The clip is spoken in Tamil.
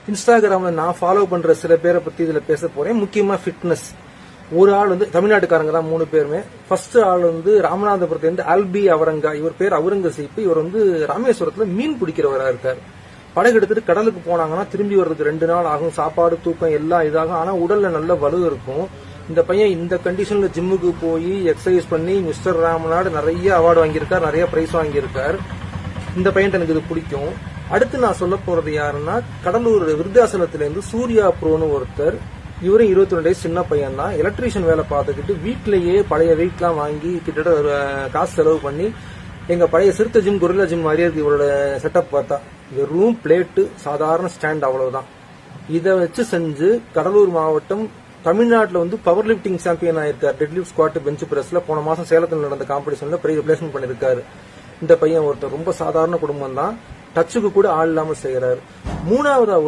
இன்ஸ்டாகிராம்ல நான் ஃபாலோ பண்ற சில பேரை பத்தி இதுல பேச போறேன். முக்கியமா ஃபிட்னஸ். ஒரு ஆள் தமிழ்நாட்டுக்காரங்க தான் 3 பேருமே. ஃபர்ஸ்ட் ஆள் ராமநாதபுரத்துல இருந்து ஆல்பி அவரங்கா. இவர் பேர் அவுரங்கசீப். இவர் ராமேஸ்வரத்துல மீன் பிடிக்கிறவரா இருக்காரு. படகு எடுத்துட்டு கடலுக்கு போனாங்கன்னா திரும்பி வர்றதுக்கு 2 நாள் ஆகும். சாப்பாடு தூக்கம் எல்லாம் இதாகும். ஆனா உடல்ல நல்ல வலு இருக்கும். இந்த பையன் இந்த கண்டிஷன்ல ஜிம்முக்கு போய் எக்ஸசைஸ் பண்ணி மிஸ்டர் ராமநாடு நிறைய அவார்டு வாங்கியிருக்காரு, நிறைய பிரைஸ் வாங்கியிருக்காரு. இந்த பையன் எனக்கு இது பிடிக்கும். அடுத்து நான் சொல்ல போறது யாருன்னா, கடலூர் விருத்தாசலத்திலிருந்து சூர்யா ப்ரோன்னு ஒருத்தர். இவரும் 22 வயசு சின்ன பையன் தான். எலக்ட்ரீஷியன் வேலை பார்த்துக்கிட்டு வீட்லயே பழைய வெயிட்லாம் வாங்கி கிட்டத்தட்ட காசு செலவு பண்ணி எங்க பழைய சிறுத்தை ஜிம், கொரில்லா ஜிம் மாதிரியே இருக்கு இவரோட செட்டப் பார்த்தா. வெறும் பிளேட்டு, சாதாரண ஸ்டாண்ட், அவ்வளவுதான். இதை வச்சு செஞ்சு கடலூர் மாவட்டம் தமிழ்நாட்டில் பவர் லிப்டிங் சாம்பியன் ஆயிருக்காரு. டெட்லிஃப்ட், ஸ்குவாட், பெஞ்ச் பிரஸ்ல போன மாசம் சேலத்தில் நடந்த காம்படிஷன்ல பெரிய ரிப்ளேஸ்மெண்ட் பண்ணிருக்காரு. இந்த பையன் ஒருத்தர் ரொம்ப சாதாரண குடும்பம் தான். டச்சுக்கு கூட ஆள் இல்லாம செய்யறாரு. மூணாவது